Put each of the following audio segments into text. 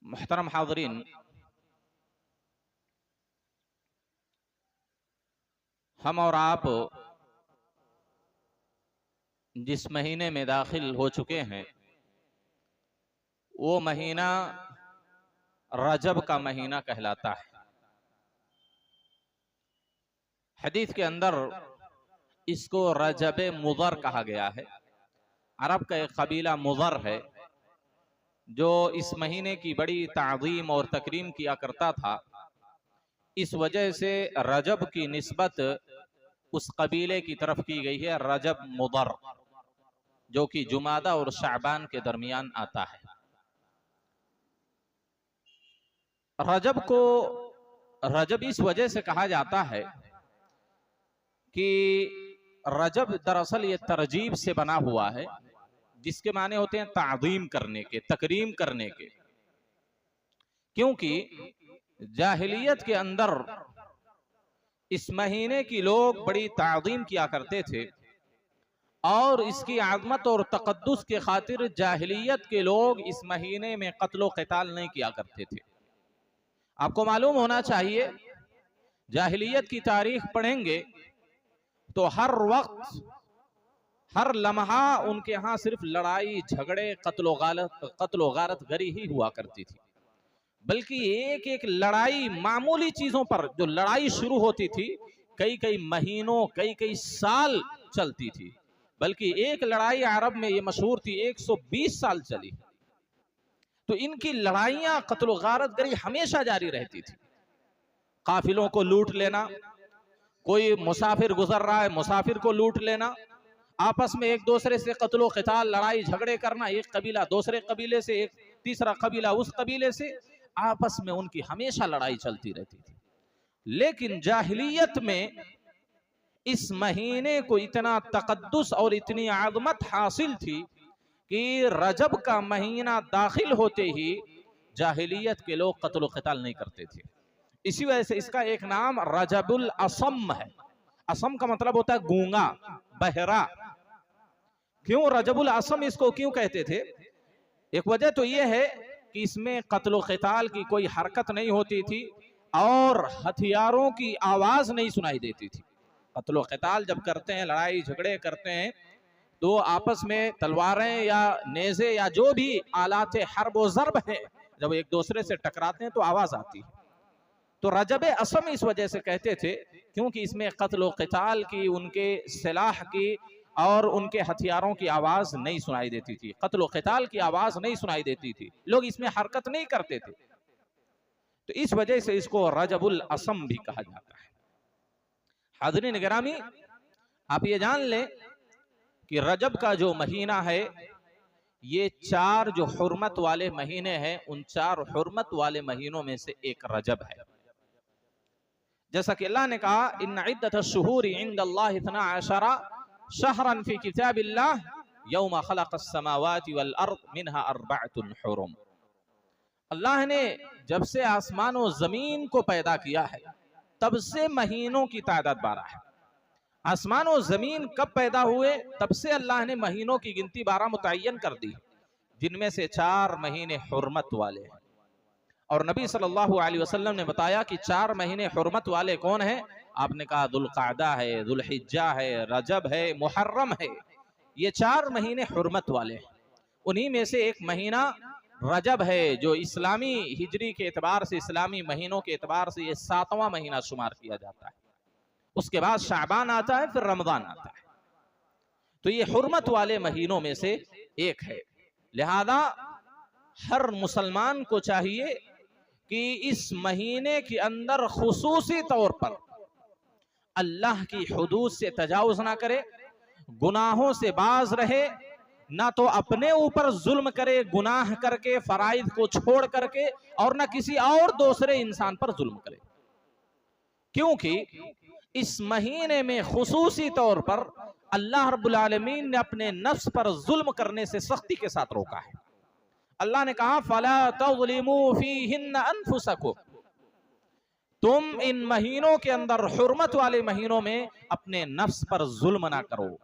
मुहतरम हाज़रीन, हम और आप जिस महीने में दाखिल हो चुके हैं वो महीना रजब का महीना कहलाता है। हदीस के अंदर इसको रजब मुज़र कहा गया है। अरब का एक कबीला मुज़र है जो इस महीने की बड़ी ताज़ीम और तकरीम किया करता था। इस वजह से रजब की निस्बत उस कबीले की तरफ की गई है, रजब मुज़र, जो कि जुमादा और शाबान के दरमियान आता है। रजब को रजब इस वजह से कहा जाता है कि रजब दरअसल ये तरजीब से बना हुआ है, जिसके माने होते हैं ताज़ीम करने के, तकरीम करने के। क्योंकि जाहिलियत के अंदर इस महीने की लोग बड़ी ताज़ीम किया करते थे और इसकी आज़मत और तक़द्दुस के खातिर जाहिलियत के लोग इस महीने में क़त्ल क़िताल नहीं किया करते थे। आपको मालूम होना चाहिए, जाहिलियत की तारीख पढ़ेंगे तो हर वक्त हर लम्हा उनके यहाँ सिर्फ लड़ाई झगड़े कत्लो गारत गरी ही हुआ करती थी। बल्कि एक एक लड़ाई मामूली चीजों पर जो लड़ाई शुरू होती थी कई कई महीनों कई कई साल चलती थी। बल्कि एक लड़ाई अरब में ये मशहूर थी, 120 साल चली। तो इनकी लड़ाइयां कत्लो गारत गरी हमेशा जारी रहती थी। काफिलों को लूट लेना, कोई मुसाफिर गुजर रहा है मुसाफिर को लूट लेना, आपस में एक दूसरे से कत्लो क़िताल लड़ाई झगड़े करना, एक कबीला दूसरे कबीले से, एक तीसरा कबीला उस कबीले से, आपस में उनकी हमेशा लड़ाई चलती रहती थी। लेकिन जाहिलियत में इस महीने को इतना तक़द्दुस और इतनी आज़मत हासिल थी कि रजब का महीना दाखिल होते ही जाहिलियत के लोग कत्ल क़िताल नहीं करते थे। इसी वजह से इसका एक नाम रजबुल असम है। असम का मतलब होता है गूंगा, बहरा। क्यों रजबुल असम इसको क्यों कहते थे? एक वजह तो यह है कि इसमें कत्ल क़िताल की कोई हरकत नहीं होती थी और हथियारों की आवाज नहीं सुनाई देती थी। कत्ल क़िताल जब करते हैं, लड़ाई झगड़े करते हैं, तो आपस में तलवारें या नेज़े या जो भी आलात हर्ब व ज़र्ब है, जब एक दूसरे से टकराते हैं तो आवाज आती है। तो रजब असम इस वजह से कहते थे क्योंकि इसमें कत्ल क़िताल की, उनके सिलाह की और उनके हथियारों की आवाज नहीं सुनाई देती थी, कत्ल क़िताल की आवाज नहीं सुनाई देती थी, लोग इसमें हरकत नहीं करते थे। तो इस वजह से इसको रजबुल असम भी कहा जाता है। हाज़रीन गिरामी, आप ये जान लें कि रजब का जो महीना है ये 4 जो हुर्मत वाले महीने हैं, उन 4 हुर्मत वाले महीनों में से एक रजब है। जैसा कि अल्लाह ने कहा, इन्न इद्दतश-शुहूरि इंदल्लाहि 12 शहरन फी किताबिल्लाह यौमा खलक़स-समावाति वल अर्द मिनहा अर्बअतुन हुरुम। अल्लाह ने जब से आसमान और जमीन को पैदा किया है तब से महीनों की तादाद 12 है। आसमान और जमीन कब पैदा हुए तब से अल्लाह ने महीनों की गिनती 12 मुतय्यन कर दी, जिनमें से 4 महीने हुर्मत वाले हैं। और नबी सल्लल्लाहु अलैहि वसल्लम ने बताया कि 4 महीने हुर्मत वाले कौन है? आपने कहा दुल्क़अदा है, दुल्हिज्जा है, रजब है, मुहर्रम है। ये 4 महीने हुर्मत वाले हैं। उन्हीं में से एक महीना रजब है जो इस्लामी हिजरी के एतबार से, इस्लामी महीनों के एतबार से ये 7वां महीना शुमार किया जाता है। उसके बाद शाबान आता है, फिर रमजान आता है। तो ये हुर्मत वाले महीनों में से एक है। लिहाजा हर मुसलमान को चाहिए कि इस महीने के अंदर खुसूसी तौर पर अल्लाह की हुदूद से तजावुज ना करे, गुनाहों से बाज रहे, ना तो अपने ऊपर जुल्म करे गुनाह करके, फराइज को छोड़ करके, और ना किसी और दूसरे इंसान पर जुल्म करे। क्योंकि इस महीने में खुसूसी तौर पर अल्लाह रब्बुल आलमीन ने अपने नफ्स पर जुल्म करने से सख्ती के साथ रोका है। अल्लाह ने कहा, फला तज़लिमू फीहिन्ना अनफुसकुम, तुम इन महीनों के अंदर, हुर्मत वाले महीनों में अपने नफ्स पर जुल्म ना करो।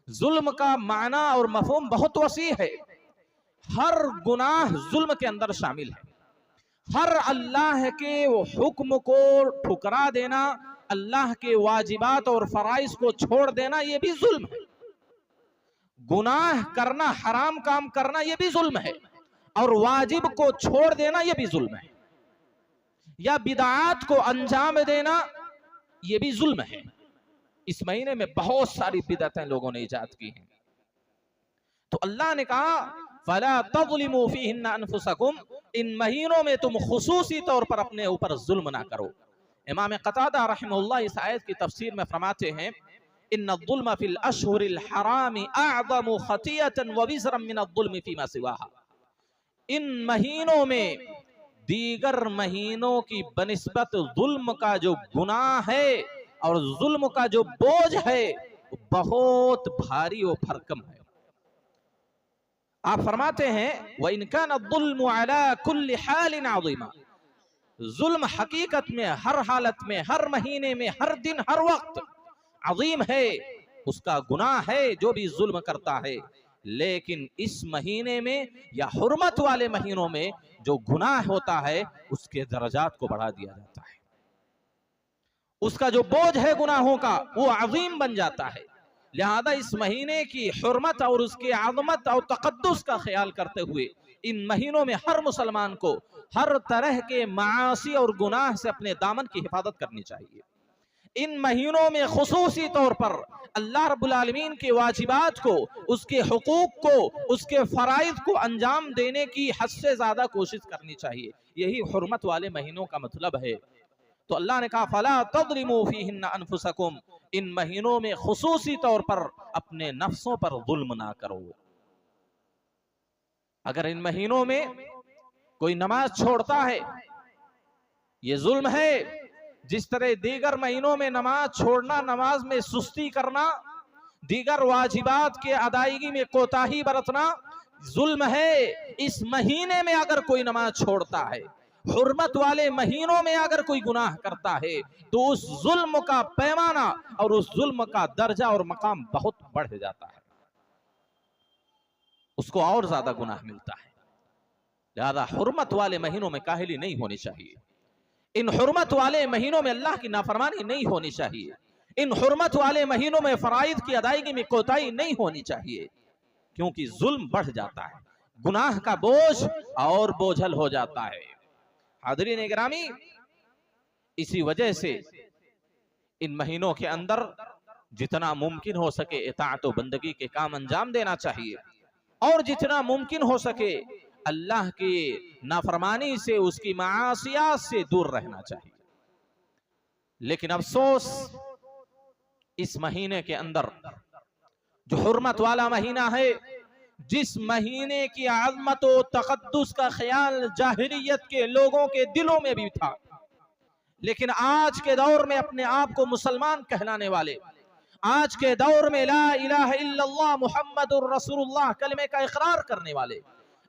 जुल्म का माना और मफहूम बहुत वसी है, हर गुनाह जुल्म के अंदर शामिल है। हर अल्लाह के हुक्म को ठुकरा देना, अल्लाह के वाजिबात और फराइज को छोड़ देना, ये भी जुल्म है। गुनाह करना, हराम काम करना, ये भी जुल्म है। और वाजिब को छोड़ देना, ये भी जुल्म है। या बिदआत को अंजाम देना, ये भी जुल्म है। इस महीने में बहुत सारी बिदअतें लोगों ने इजाद की हैं। तो अल्लाह ने कहा फला तज़लिमू फीहिन्ना अनफुसकुम, इन महीनों में तुम खुसूसी तौर पर अपने ऊपर जुल्म ना करो। इमाम क़तादा रहमहुल्लाह इस आयत की तफसीर में फरमाते हैं इन्नज़्ज़ुल्म फ़िल अश्हुरिल हरामी अअज़मु ख़तियतन व विज़रन मिनज़्ज़ुल्मि फ़ीमा सिवाहा। इन महीनों में दीगर महीनों की बनिस्बत जुल्म का जो गुनाह है और जुल्म का जो बोझ है बहुत भारी और भरकम है। आप फरमाते हैं व इन कान ज़ुल्मु अला कुल्लि हालिन अज़ीमा, जुल्म हकीकत में हर हालत में, हर महीने में, हर दिन, हर वक्त अजीम है, उसका गुनाह है जो भी जुल्म करता है। लेकिन इस महीने में या हुर्मत वाले महीनों में जो गुनाह होता है उसके दर्जात को बढ़ा दिया जाता है, उसका जो बोझ है गुनाहों का वो अजीम बन जाता है। लिहाजा इस महीने की हुर्मत और उसकी आज़मत और तक़द्दुस का ख्याल करते हुए इन महीनों में हर मुसलमान को हर तरह के मासी और गुनाह से अपने दामन की हिफाजत करनी चाहिए। इन महीनों में खुसूसी तौर पर अल्लाह रब्बुल आलमीन के वाजिबात को, उसके हुकूक को, उसके फराइज को अंजाम देने की हद से ज्यादा कोशिश करनी चाहिए। यही हुर्मत वाले महीनों का मतलब है। तो अल्लाह ने कहा फला तज़लिमू फीहिन्ना अनफुसकुम, इन महीनों में खुसूसी तौर पर अपने नफ्सों पर जुल्म ना करो। अगर इन महीनों में कोई नमाज छोड़ता है ये जुल्म है। जिस तरह दीगर महीनों में नमाज छोड़ना, नमाज में सुस्ती करना, दीगर वाजिबात के अदायगी में कोताही बरतना जुल्म है। इस महीने में अगर कोई नमाज छोड़ता है, हुर्मत वाले महीनों में अगर कोई गुनाह करता है तो उस जुल्म का पैमाना और उस जुल्म का दर्जा और मकाम बहुत बढ़ जाता है, उसको और ज्यादा गुनाह मिलता है। लिहाजा हुर्मत वाले महीनों में काहिली नहीं होनी चाहिए। इन हुर्मत वाले महीनों में अल्लाह की नाफरमानी नहीं होनी चाहिए। इन हुर्मत वाले महीनों में फराइज की अदायगी में कोताही नहीं होनी चाहिए, क्योंकि जुल्म बढ़ जाता है, गुनाह का बोझ और बोझल हो जाता है। हाज़रीन गिरामी, इसी वजह से इन महीनों के अंदर जितना मुमकिन हो सके इताअत व बंदगी के काम अंजाम देना चाहिए और जितना मुमकिन हो सके अल्लाह की नाफरमानी से, उसकी मासियात से दूर रहना चाहिए। लेकिन अफसोस इस महीने के अंदर जो हुर्मत वाला महीना है, जिस महीने की आज़मत व तक़द्दुस का ख्याल जाहिलियत के लोगों के दिलों में भी था, लेकिन आज के दौर में अपने आप को मुसलमान कहलाने वाले, आज के दौर में ला इलाहा इल्लल्लाह मुहम्मदुर रसूलुल्लाह कलमे का इकरार करने वाले,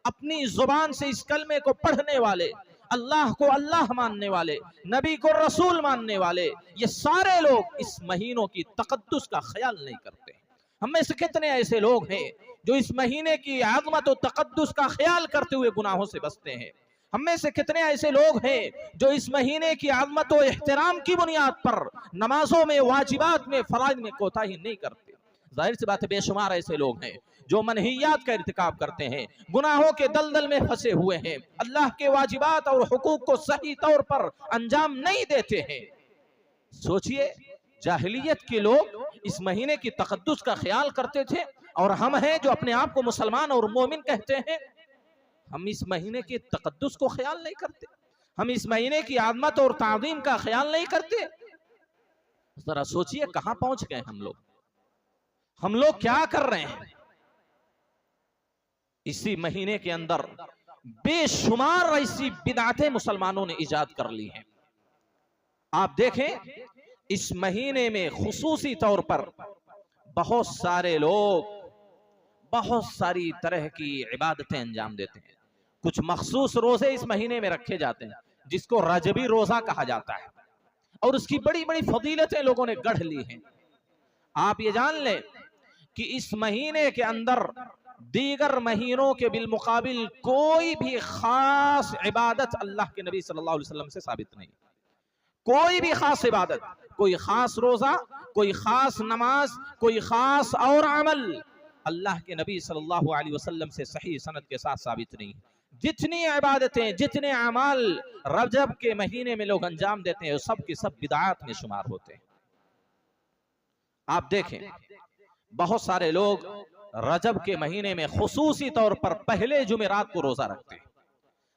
अपनी जुबान से इस कलमे को पढ़ने वाले, अल्लाह को अल्लाह मानने वाले, नबी को रसूल मानने वाले, ये सारे लोग इस महीनों की तक़द्दुस का ख्याल नहीं करते। हम में से कितने ऐसे लोग हैं जो इस महीने की आज़मत और तक़द्दुस का ख्याल करते हुए गुनाहों से बचते हैं। हम में से कितने ऐसे लोग हैं जो इस महीने की आज़मत और एहतराम की बुनियाद पर नमाजों में, वाजिबात में, फराइज में कोताही नहीं करते। जाहिर सी बात है बेशुमार ऐसे लोग हैं जो मनहियात का इर्तिकाब करते हैं, गुनाहों के दलदल में फंसे हुए हैं, अल्लाह के वाजिबात और हुकूक को सही तौर पर अंजाम नहीं देते हैं। सोचिए, जाहिलियत के लोग इस महीने की तक़द्दुस का ख्याल करते थे और हम हैं जो अपने आप को मुसलमान और मोमिन कहते हैं, हम इस महीने के तक़द्दुस को ख्याल नहीं करते, हम इस महीने की आज़मत और ताज़ीम का ख्याल नहीं करते। जरा सोचिए कहां पहुंच गए हम लोग क्या कर रहे हैं। इसी महीने के अंदर बेशुमार ऐसी बिदअतें मुसलमानों ने इजाद कर ली हैं। आप देखें, इस महीने में खुसूसी तौर पर बहुत सारे लोग बहुत सारी तरह की इबादतें अंजाम देते हैं। कुछ मखसूस रोजे इस महीने में रखे जाते हैं जिसको रजबी रोजा कहा जाता है और उसकी बड़ी बड़ी फजीलतें लोगों ने गढ़ ली हैं। आप ये जान लें कि इस महीने के अंदर दीगर महीनों के बिलमुकाबिल कोई भी खास इबादत अल्लाह के नबी सल्लल्लाहु अलैहि वसल्लम से साबित नहीं। कोई भी खास इबादत, कोई खास रोजा, कोई खास नमाज, कोई खास और अमल अल्लाह के नबी सल्लल्लाहु अलैहि वसल्लम से सही सनद के साथ साबित नहीं। जितनी इबादतें, जितने अमाल रजब के महीने में लोग अंजाम देते हैं, सब के सब बिदआत में शुमार होते हैं। आप देखें, बहुत सारे लोग रजब के महीने में खुसूसी तौर पर पहले जुमेरात को रोजा रखते हैं।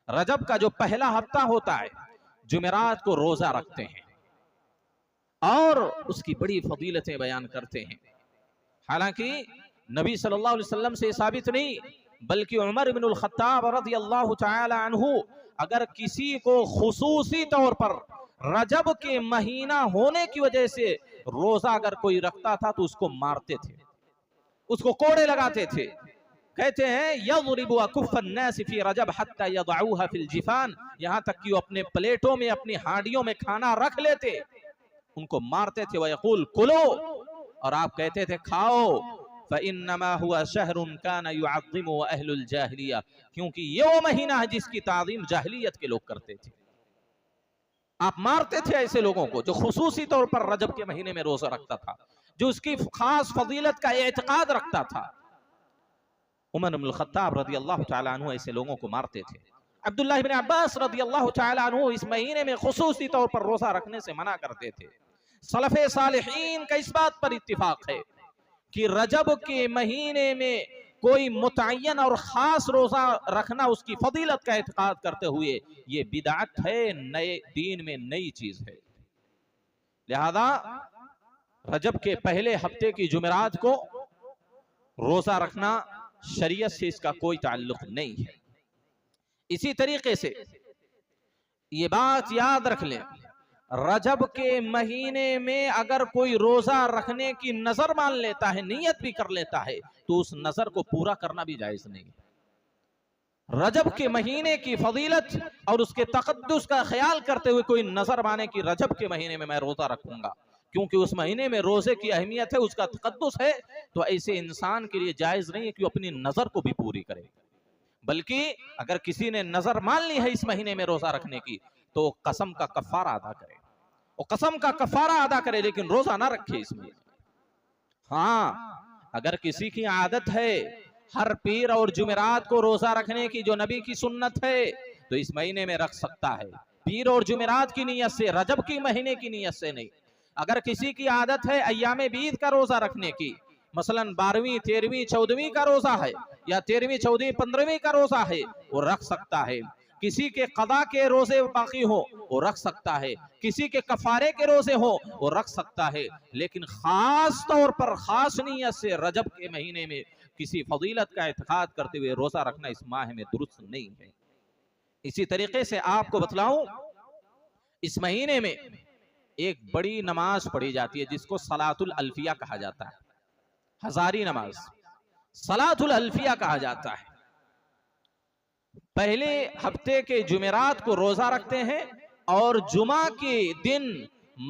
रजब का जो पहला हफ्ता होता है, जुमेरात को रोजा रखते हैं और उसकी बड़ी फजीलतें बयान करते हैं। हालांकि नबी सल्लल्लाहु अलैहि वसल्लम से साबित नहीं, बल्कि उमर इब्नुल खत्ताब रज़ियल्लाहु तआला अन्हु अगर किसी को खुसूसी तौर पर रजब के महीना होने की वजह से रोजा अगर कोई रखता था तो उसको मारते थे, उसको कोड़े लगाते थे। कहते हैं यज़रिबु अकुफ़्फ़न नास फी रजब हत्ता यदऊहा फिल जिफान, यहाँ तक कि वो अपने प्लेटों में, अपनी हांडियों में खाना रख लेते, उनको मारते थे। वयक़ूल कुलो, और आप कहते थे खाओ। फ़इन्नमा हुआ शहरुन कान युअज़्ज़िमु अहलुल जाहिलिया, क्योंकि ये वो महीना है जिसकी ताज़ीम जाहिलियत के लोग करते थे। आप मारते थे ऐसे लोगों को जो खुसूसी तौर पर रजब के महीने में रोजा रखता था, जो उसकी खास फजीलत का एतकाद रखता था। उमर इब्नुल खत्ताब रज़ियल्लाहु तआला अन्हु ऐसे लोगों को मारते थे। अब्दुल्लाह इब्न अब्बास रज़ियल्लाहु तआला अन्हु इस महीने में खुसूसी तौर पर रोजा रखने से मना करते थे। सलफ़े सालिहीन का इस बात पर इत्तिफाक है कि रजब के महीने में कोई मुतय्यन और खास रोजा रखना उसकी फजीलत का एतकाद करते हुए ये बिदअत है, नए दीन में नई चीज है। लिहाजा रजब के पहले हफ्ते की जुमेरात को रोजा रखना शरीयत से इसका कोई ताल्लुक नहीं है। इसी तरीके से ये बात याद रख लें, रजब के महीने में अगर कोई रोजा रखने की नजर मान लेता है, नियत भी कर लेता है, तो उस नजर को पूरा करना भी जायज नहीं। रजब के महीने की फजीलत और उसके तकद्दुस का ख्याल करते हुए कोई नजर माने कि रजब के महीने में मैं रोजा रखूंगा, क्योंकि उस महीने में रोजे की अहमियत है, उसका तकद्दुस है, तो ऐसे इंसान के लिए जायज नहीं है कि वो अपनी नजर को भी पूरी करे। बल्कि अगर किसी ने नजर मान ली है इस महीने में रोजा रखने की, तो कसम का कफारा अदा करे, और कसम का कफारा अदा करे, लेकिन रोजा ना रखे इसमें। हाँ, अगर किसी की आदत है हर पीर और जुमेरात को रोजा रखने की, जो नबी की सुन्नत है, तो इस महीने में रख सकता है, पीर और जुमेरात की नीयत से, रजब की महीने की नीयत से नहीं। अगर किसी की आदत है अय्यामे बीद का रोजा रखने की, मसलन 12वीं, 13वीं, 14वीं का रोजा है, या 13वीं, 14वीं, 15वीं का रोजा है, वो रख सकता है। किसी के कदा के रोजे बाकी हो वो रख सकता है, किसी के कफारे के रोजे हो वो रख सकता है, लेकिन खास तौर पर खास नीयत से रजब के महीने में किसी फजीलत का एतकाद करते हुए रोजा रखना इस माह में दुरुस्त नहीं है। इसी तरीके से आपको बतलाऊं, इस महीने में एक बड़ी नमाज पढ़ी जाती है जिसको सलातुल अल्फिया कहा जाता है। हजारी नमाज सलातुल अल्फिया कहा जाता है। पहले हफ्ते के जुमेरात को रोजा रखते हैं और जुमा के दिन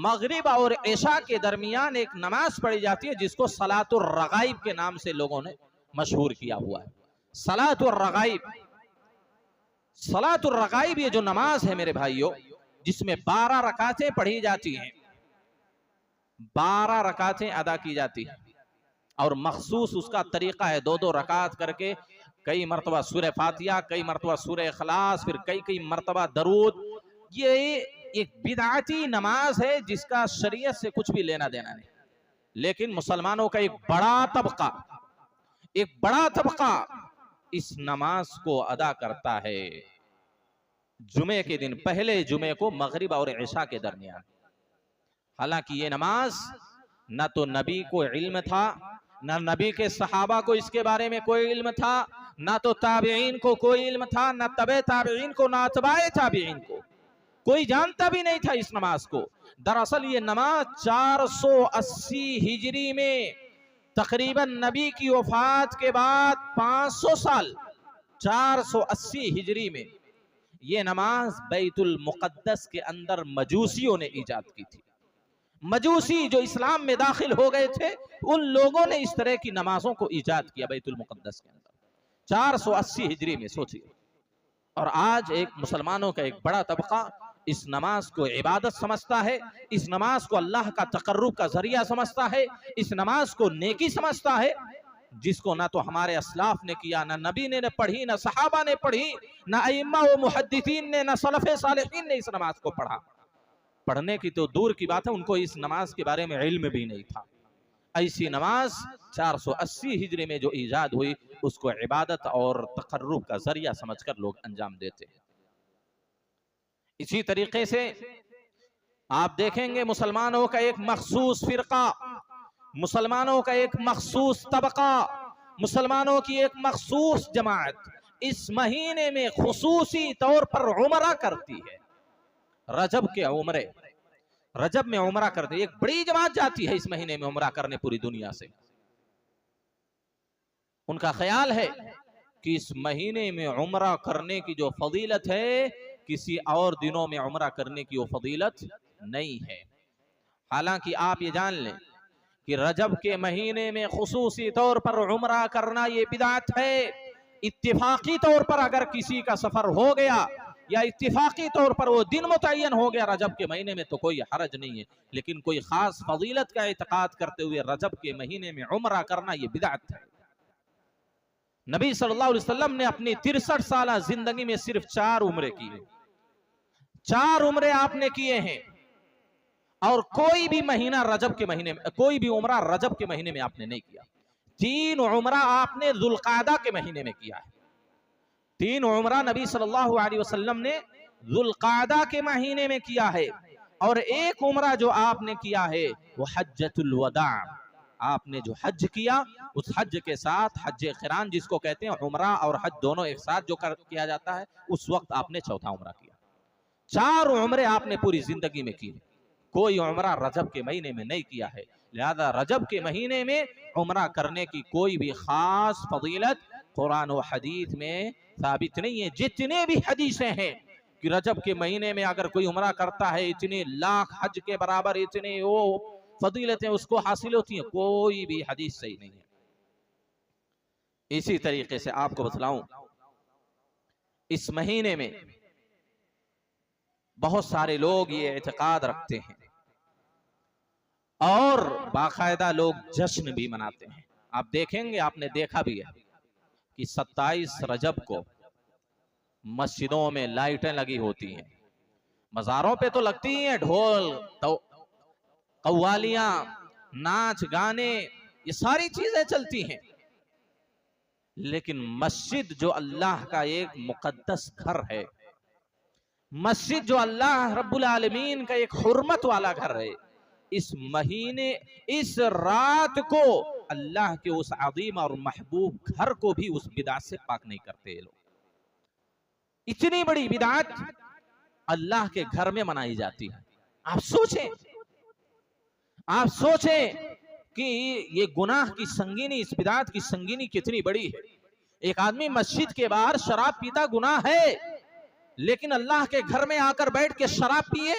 मगरिब और इशा के दरमियान एक नमाज पढ़ी जाती है जिसको सलातुर रगाइब के नाम से लोगों ने मशहूर किया हुआ है। सलातुर रगाइब, सलातुर रगाइब ये जो नमाज है मेरे भाइयों, जिसमें 12 रकातें पढ़ी जाती हैं, 12 रकातें अदा की जाती हैं, और मखसूस उसका तरीका है 2-2 रकात करके, कई मरतबा सूरह फातिहा, कई मरतबा सूरह इखलास, फिर कई मरतबा दरूद। ये एक बिदअती नमाज है जिसका शरीयत से कुछ भी लेना देना नहीं, लेकिन मुसलमानों का एक बड़ा तबका इस नमाज को अदा करता है जुमे के दिन, पहले जुमे को मगरिब और इशा के दरमियान। हालांकि ये नमाज न तो नबी को इल्म था, न नबी के सहाबा को इसके बारे में कोई इल्म था, ना तो ताबीईन को कोई इल्म था, ना तबे ताबीईन को, ना अतबाए ताबीईन को, कोई जानता भी नहीं था इस नमाज को। दरअसल ये नमाज 480 हिजरी में, तकरीबन नबी की वफात के बाद 500 साल, 480 हिजरी में ये नमाज बैतुल मुक़द्दस के अंदर मजूसियों ने ईजाद की थी। मजूसी जो इस्लाम में दाखिल हो गए थे, उन लोगों ने इस तरह की नमाजों को ईजाद किया बैतुल मुक़द्दस के अंदर। 480 हिजरी में, सोचिए। और आज एक मुसलमानों का एक बड़ा तबका इस नमाज को इबादत समझता है, इस नमाज को अल्लाह का तकर्रुब का जरिया समझता है, इस नमाज को नेकी समझता है, जिसको ना तो हमारे असलाफ ने किया, ना नबी ने पढ़ी, ना सहाबा ने पढ़ी, ना अइम्मा व मुहद्दिसीन ने, ना सलफ़े सालिहीन ने इस नमाज को पढ़ा। पढ़ने की तो दूर की बात है, उनको इस नमाज के बारे में इल्म भी नहीं था। ऐसी नमाज 480 हिजरी में जो ईजाद हुई, उसको इबादत और तकर्रुब का जरिया समझकर लोग अंजाम देते हैं। इसी तरीके से आप देखेंगे मुसलमानों का एक मखसूस फिरका, मुसलमानों का एक मखसूस तबका, मुसलमानों की एक मखसूस जमात इस महीने में खुसूसी तौर पर उमरा करती है। रजब के उमरे, रजब में उमरा करते, एक बड़ी जमात जाती है इस महीने में उमरा करने पूरी दुनिया से। उनका ख्याल है कि इस महीने में उमरा करने की जो फजीलत है, किसी और दिनों में उमरा करने की वो फजीलत नहीं है। हालांकि आप ये जान लें कि रजब के महीने में खुसूसी तौर पर उमरा करना ये बिदअत है। इत्तिफाकी तौर पर अगर किसी का सफर हो गया या इत्तिफाकी तौर पर वो दिन मुतय्यन हो गया रजब के महीने में, तो कोई हरज नहीं है। लेकिन कोई खास फजीलत का इत्काद करते हुए रजब के महीने में उमरा करना ये बिदअत है। नबी सल्लल्लाहु अलैहि वसल्लम ने अपनी 63 साल जिंदगी में सिर्फ 4 उम्रे किए, 4 उम्रे आपने किए हैं। और कोई भी महीना रजब के महीने में, कोई भी उमरा रजब के महीने में आपने नहीं किया। 3 उमरा आपने जुल्कादा के महीने में किया है। 3 उमरा नबी सल्लल्लाहु अलैहि वसल्लम ने जुल्कादा के महीने में किया है। और 1 उमरा जो आपने किया है वो हज्जतुल वदा, आपने जो हज किया उस हज के साथ हज क़िरान जिसको कहते हैं, उमरा और हज दोनों एक साथ जो किया जाता है, उस वक्त आपने चौथा उमरा किया। 4 उमरे आपने पूरी जिंदगी में की, कोई उमरा रजब के महीने में नहीं किया है। लिहाजा रजब के महीने में उमरा करने की कोई भी खास फजीलत कुरान और हदीस में साबित नहीं है। जितने भी हदीसें हैं कि रजब के महीने में अगर कोई उमरा करता है इतने लाख हज के बराबर इतने वो फजीलतें उसको हासिल होती हैं, कोई भी हदीस सही नहीं है। इसी तरीके से आपको बतलाऊं, इस महीने में बहुत सारे लोग ये एतकाद रखते हैं और बाकायदा लोग जश्न भी मनाते हैं। आप देखेंगे, आपने देखा भी है कि 27 रजब को मस्जिदों में लाइटें लगी होती हैं, मज़ारों पे तो लगती हैं, ढोल तो कव्वालियां, नाच गाने, ये सारी चीजें चलती हैं। लेकिन मस्जिद जो अल्लाह का एक मुकद्दस घर है, मस्जिद जो अल्लाह रब्बुल आलमीन का एक हुर्मत वाला घर है, इस महीने इस रात को अल्लाह के उस अज़ीम और महबूब घर को भी उस बिदअत से पाक नहीं करते लोग। इतनी बड़ी बिदअत अल्लाह के घर में मनाई जाती है। आप सोचें, आप सोचें कि ये गुनाह की संगीनी, इस बिदअत की संगीनी कितनी बड़ी है। एक आदमी मस्जिद के बाहर शराब पीता गुनाह है, लेकिन अल्लाह के घर में आकर बैठ के शराब पिए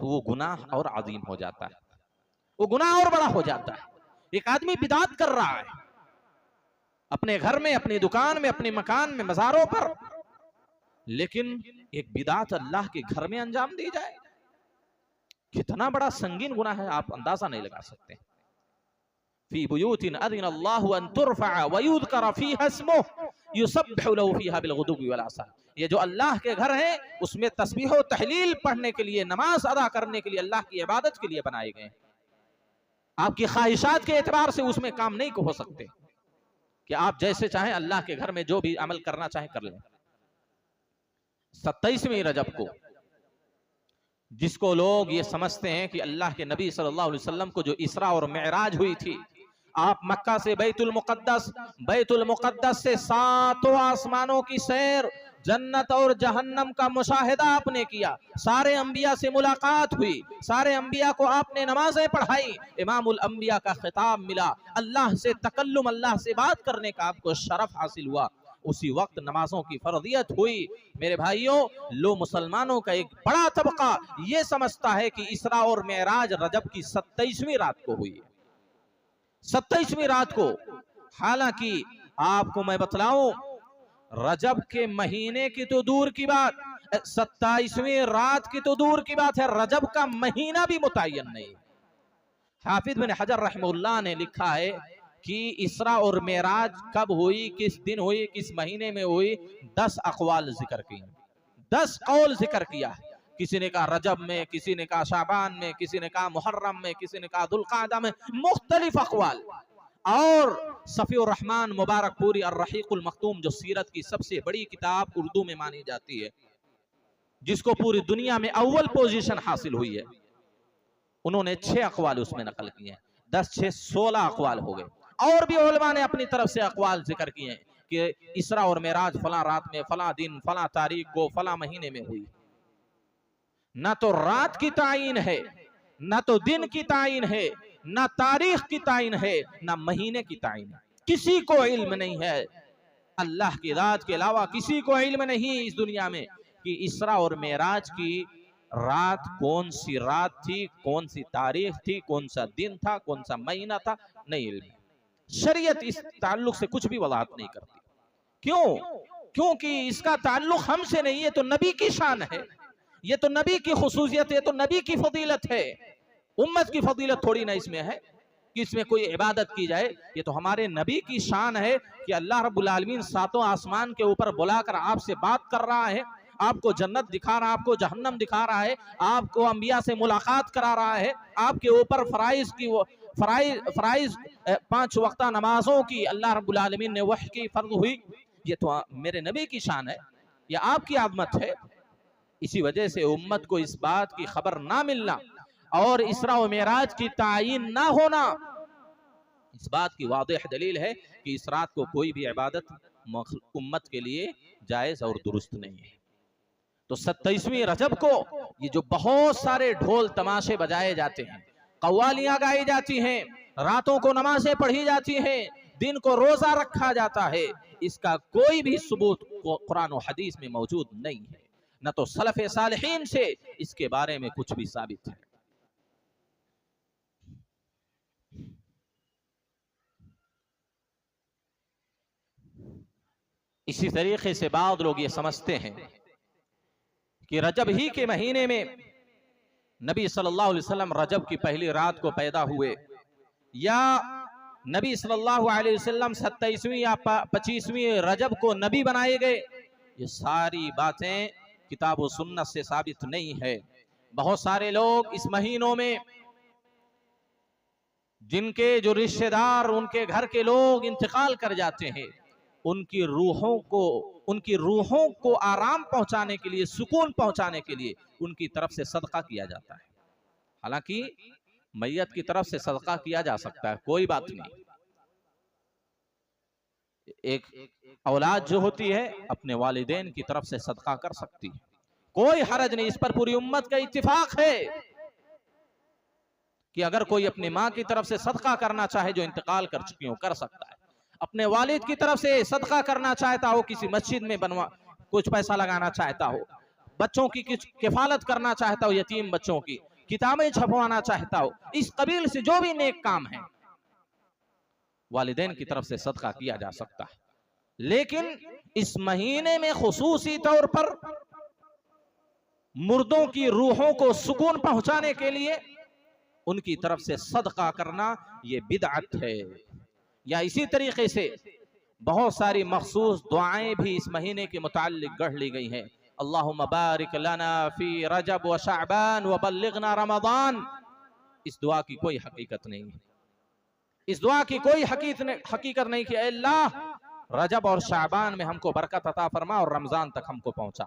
तो वो गुनाह और अजीम हो जाता है, वो गुनाह और बड़ा हो जाता है। एक आदमी बिदअत कर रहा है अपने घर में, अपनी दुकान में, अपने मकान में, मज़ारों पर, लेकिन एक बिदअत अल्लाह के घर में अंजाम दी जाए, कितना बड़ा संगीन गुनाह है, आप अंदाजा नहीं लगा सकते। फी बुयूतिन अज़िनल्लाहु अन तुरफ़अ व युज़करा फ़ीहा इस्मुहु युसब्बिहु लहू फ़ीहा बिलग़ुदुव्वि वल आसाल। ये जो अल्लाह के घर है उसमें तस्बीह और तहलील पढ़ने के लिए, नमाज अदा करने के लिए, अल्लाह की इबादत के लिए बनाए गए। आपकी ख्वाहिशात के एतबार से उसमें काम नहीं हो सकते कि आप जैसे चाहें अल्लाह के घर में जो भी अमल करना चाहें कर लें। 27वीं रजब को जिसको लोग ये समझते हैं कि अल्लाह के नबी सल्लल्लाहु अलैहि वसल्लम को जो इसरा और मेराज हुई थी, आप मक्का से बैतुल मुक़द्दस से 7 आसमानों की सैर, जन्नत और जहन्नम का मुशाहिदा आपने किया, सारे अंबिया से मुलाकात हुई, सारे अंबिया को आपने नमाजें पढ़ाई, इमामुल अंबिया का खिताब मिला, अल्लाह से तकल्लुम, अल्लाह से बात करने का आपको शरफ हासिल हुआ। उसी वक्त नमाजों की फर्दियत हुई। मेरे भाइयों, लो मुसलमानों का एक बड़ा तबका ये समझता है कि इसरा और मेराज रजब की 27वीं रात को हुई है। 27वीं रात को हालांकि आपको मैं बतलाऊं, रजब के महीने की तो दूर की बात, 27वीं रात की तो दूर की बात है, रजब का महीना भी मुतय्यन नहीं। हाफिज बिन हजर रहमतुल्लाह ने लिखा है कि इसरा और मेराज कब हुई, किस दिन हुई, किस महीने में हुई, 10 अक़वाल जिक्र किए, 10 कौल जिक्र किया। किसी ने कहा रजब में, किसी ने कहा शाबान में, किसी ने कहा मुहर्रम में, किसी ने कहा दुल्क़ादा में, मुख्तलिफ अक़वाल। और सफ़ीउर रहमान मुबारकपुरी अर्रहीक़ुल मख्तूम, जो सीरत की सबसे बड़ी किताब उर्दू में मानी जाती है, जिसको पूरी दुनिया में अव्वल पोजीशन हासिल हुई है, उन्होंने 6 अक़वाल उसमें नकल किए हैं। 10 6 16 अक़वाल हो गए। और भी उलमा ने अपनी तरफ से अक़वाल जिक्र किए हैं कि इसरा और मेराज फला रात में, फला दिन, फला तारीख को, फला महीने में हुई। ना तो रात की तायीन है, ना तो दिन की तायीन है, ना तारीख की तायीन है, ना महीने की तायीन है। किसी को इल्म नहीं है, अल्लाह की रात के अलावा किसी को इल्म नहीं इस दुनिया में कि इसरा और मेराज की रात कौन सी रात थी, कौन सी तारीख थी, कौन सा दिन था, कौन सा महीना था, नहीं इल्म। शरीयत इस ताल्लुक से कुछ भी वजाहत नहीं करती। क्यों? क्योंकि इसका ताल्लुक हमसे नहीं है, तो नबी की शान है, ये तो नबी की खुसूसियत है, तो नबी की फजीलत है। उम्मत की फजीलत थोड़ी ना इसमें है कि इसमें कोई इबादत की जाए। ये तो हमारे नबी की शान है कि अल्लाह रब्बुल आलमीन सातों आसमान के ऊपर बुलाकर आपसे बात कर रहा है, आपको जन्नत दिखा रहा है, आपको जहन्नम दिखा रहा है, आपको अंबिया से मुलाकात करा रहा है, आपके ऊपर फराइज की फराइज 5 वक्ता नमाजों की अल्लाह रब्बुल आलमीन ने वही की फर्ज हुई। ये तो मेरे नबी की शान है, ये आपकी आज़मत है। इसी वजह से उम्मत को इस बात की खबर ना मिलना और इसरा व मेराज की तायीन ना होना, इस बात की वाज़ेह दलील है कि इस रात को कोई भी इबादत उम्मत के लिए जायज़ और दुरुस्त नहीं है। तो 27वीं रजब को ये जो बहुत सारे ढोल तमाशे बजाए जाते हैं, कव्वालियां गाई जाती हैं, रातों को नमाजें पढ़ी जाती हैं, दिन को रोजा रखा जाता है, इसका कोई भी सबूत कुरान और हदीस में मौजूद नहीं है, न तो सलफ़ सालिहीन से इसके बारे में कुछ भी साबित है। इसी तरीके से बाद लोग ये समझते हैं कि रजब ही के महीने में नबी सल्लल्लाहु अलैहि वसल्लम रजब की पहली रात को पैदा हुए, या नबी सल्लल्लाहु अलैहि वसल्लम 27वीं या 25वीं रजब को नबी बनाए गए। ये सारी बातें किताब और सुन्नत से साबित नहीं है। बहुत सारे लोग इस महीनों में जिनके जो रिश्तेदार, उनके घर के लोग इंतकाल कर जाते हैं, उनकी रूहों को आराम पहुंचाने के लिए, सुकून पहुंचाने के लिए उनकी तरफ से सदका किया जाता है। हालांकि मैयत की तरफ से सदका किया जा सकता है, कोई बात नहीं। एक औलाद जो होती है अपने वालिदैन की तरफ से सदका कर सकती है, कोई हरज नहीं। इस पर पूरी उम्मत का इत्तिफाक है कि अगर कोई अपनी माँ की तरफ से सदका करना चाहे जो इंतकाल कर चुकी हो, कर सकता है। अपने वालिद की तरफ से सदका करना चाहता हो, किसी मस्जिद में कुछ पैसा लगाना चाहता हो, बच्चों की कुछ किफालत करना चाहता हो, यतीम बच्चों की किताबें छपवाना चाहता हो, इस कबील से जो भी नेक काम है, वालिदैन की तरफ से सदका किया जा सकता है। लेकिन इस महीने में खुसूसी तौर पर मुर्दों की रूहों को सुकून पहुंचाने के लिए उनकी तरफ से सदका करना ये बिदअत है। या इसी तरीके से बहुत सारी मखसूस दुआएं भी इस महीने के मुताल्लिक गढ़ ली गई हैं। अल्लाहुम्मा बारिक लना फी रजब व शअबान व बल्लिगना रमज़ान। इस दुआ की कोई हकीकत नहीं है, इस दुआ की कोई हकीकत नहीं कि अल्लाह रजब और शाबान में हमको बरकत अता फरमा और रमजान तक हमको पहुंचा।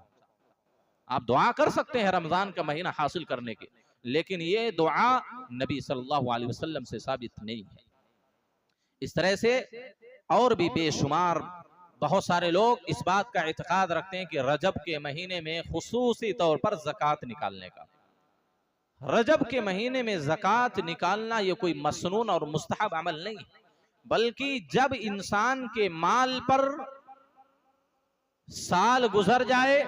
आप दुआ कर सकते हैं रमजान का महीना हासिल करने के, लेकिन ये दुआ नबी सल्लल्लाहु अलैहि वसल्लम से साबित नहीं है। इस तरह से और भी बेशुमार बहुत सारे लोग इस बात का इत्तेकाद रखते हैं कि रजब के महीने में खुसूसी तौर पर ज़कात निकालने का, रजब के महीने में ज़कात निकालना ये कोई मसनून और मुस्तहब अमल नहीं, बल्कि जब इंसान के माल पर साल गुजर जाए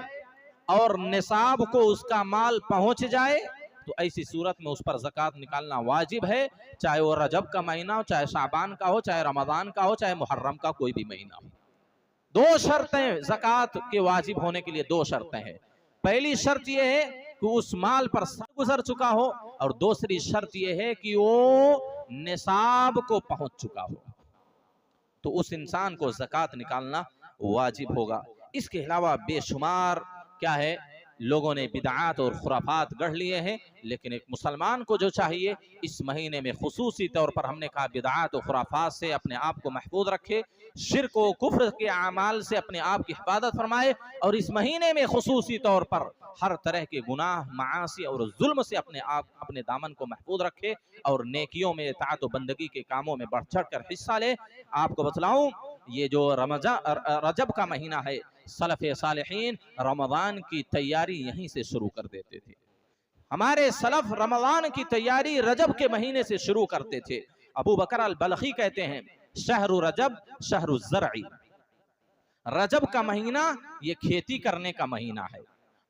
और निसाब को उसका माल पहुंच जाए, तो ऐसी सूरत में उस पर ज़कात निकालना वाजिब है, चाहे वो रजब का महीना हो, चाहे शाबान का हो, चाहे रमज़ान का हो, चाहे मुहर्रम का कोई भी महीना हो। दो शर्तें ज़कात के वाजिब होने के लिए, दो शर्तें हैं। पहली शर्त यह है कि उस माल पर सर गुजर चुका हो, और दूसरी शर्त यह है कि वो निसाब को पहुंच चुका हो, तो उस इंसान को ज़कात निकालना वाजिब होगा। इसके अलावा बेशुमार क्या है, लोगों ने बिदआत और खुराफात गढ़ लिए हैं, लेकिन एक मुसलमान को जो चाहिए इस महीने में खुसूसी तौर पर हमने कहा बिदआत और खुराफात से अपने आप को महफूज रखे, शिर्क व कुफ्र के अमाल से अपने आप की हिफाजत फरमाए, और इस महीने में खुसूसी तौर पर हर तरह के गुनाह, मासी और जुल्म से अपने आप, अपने दामन को महफूज रखे, और नेकियों में, इताअत व बंदगी के कामों में बढ़ चढ़ कर हिस्सा ले। आपको बतलाऊं, ये जो रजब का महीना है, सलफ़े सालिहीन रमज़ान की तैयारी यहीं से शुरू कर देते थे। हमारे सलफ रमज़ान की तैयारी रजब के महीने से शुरू करते थे। अबू बकर अल बलखी कहते हैं, शहरु रजब शहरु ज़रई, रजब का महीना ये खेती करने का महीना है।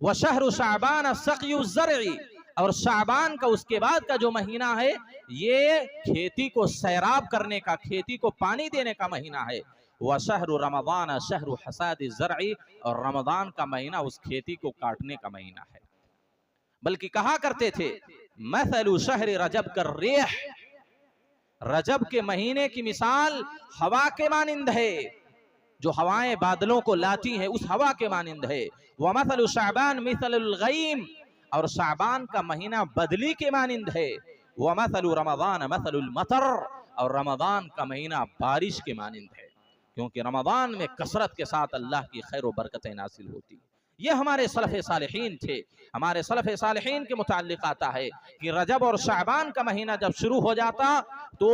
वह शहरु शाबान सक़यु ज़रई, और शाबान का उसके बाद का जो महीना है ये खेती को सैराब करने का, खेती को पानी देने का महीना है। वह शहरु रमज़ान शहरु हसाद ज़रई, और रमज़ान का महीना उस खेती को काटने का महीना है। बल्कि कहा करते थे, मसलु शहर रजब कर रेह, रजब के महीने की मिसाल हवा के मानिंद है, जो हवाएं बादलों को लाती हैं उस हवा के मानिंद है। वह मसलु शाबान मिसलुल गईम, और शाबान का महीना बदली के मानिंद है। वह मसलु रमज़ान मसलुल मतर, और रमज़ान का महीना बारिश के मानिंद है, क्योंकि रमज़ान में कसरत के साथ अल्लाह की खैर व बरकतें नासिल होती। ये हमारे सलफ़े सालिहीन थे। हमारे सलफ़े सालिहीन के मुताल्लिक़ आता है कि रजब और शाबान का महीना जब शुरू हो जाता तो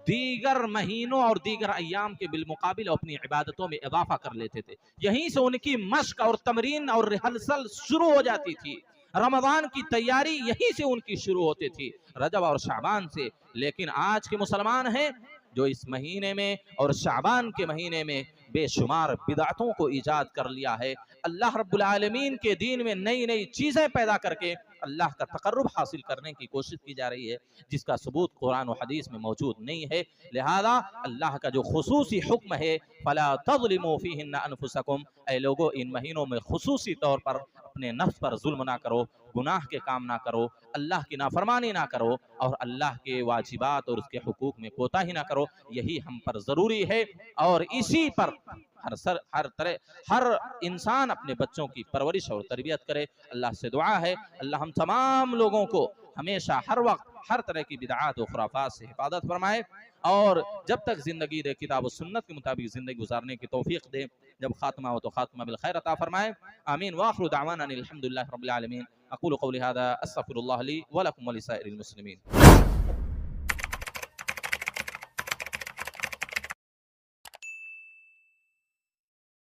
दीगर महीनों और दीगर अय्याम के बिलमुकाबिल अपनी इबादतों में इजाफा कर लेते थे। यहीं से उनकी मश्क और तमरीन और रिहर्सल शुरू हो जाती थी। रमज़ान की तैयारी यहीं से उनकी शुरू होती थी, रजब और शाबान से। लेकिन आज के मुसलमान हैं जो इस महीने में और शाबान के महीने में बेशुमार बिदअतों को ईजाद कर लिया है। अल्लाह रब्बुल आलमीन के दीन में नई नई चीज़ें पैदा करके अल्लाह का तकर्रुब हासिल करने की कोशिश की जा रही है, जिसका सबूत कुरान और हदीस में मौजूद नहीं है। लिहाजा अल्लाह का जो खुसूसी हुक्म है, फला तज़लिमू फ़ीहिन्ना अनफुसकुम, ऐ लोगो इन महीनों में खुसूसी तौर पर अपने नफ्स पर जुल्म ना करो, गुनाह के काम ना करो, अल्लाह की नाफरमानी ना करो, और अल्लाह के वाजिबात और उसके हुकूक में कोताही ना करो। यही हम पर ज़रूरी है, और इसी पर हर इंसान अपने बच्चों की परवरिश और तरबियत करे। अल्लाह से दुआ है, अल्लाह हम तमाम लोगों को हमेशा हर वक्त हर तरह की बिदआत और खुराफात से हिफाजत फरमाए, और जब तक ज़िंदगी दे किताब और सुन्नत के मुताबिक ज़िंदगी गुजारने की तौफीक दे। जब खात्मा हो तो खात्मा बिल खैर अता फरमाए। आमीन। व आखिरु दावाना अनिल हम्दुलिल्लाहि रब्बिल आलमीन। अक़ूलु क़ौली हाज़ा अस्तग़फिरुल्लाह ली व लकुम व लिसाइरिल मुस्लिमीन।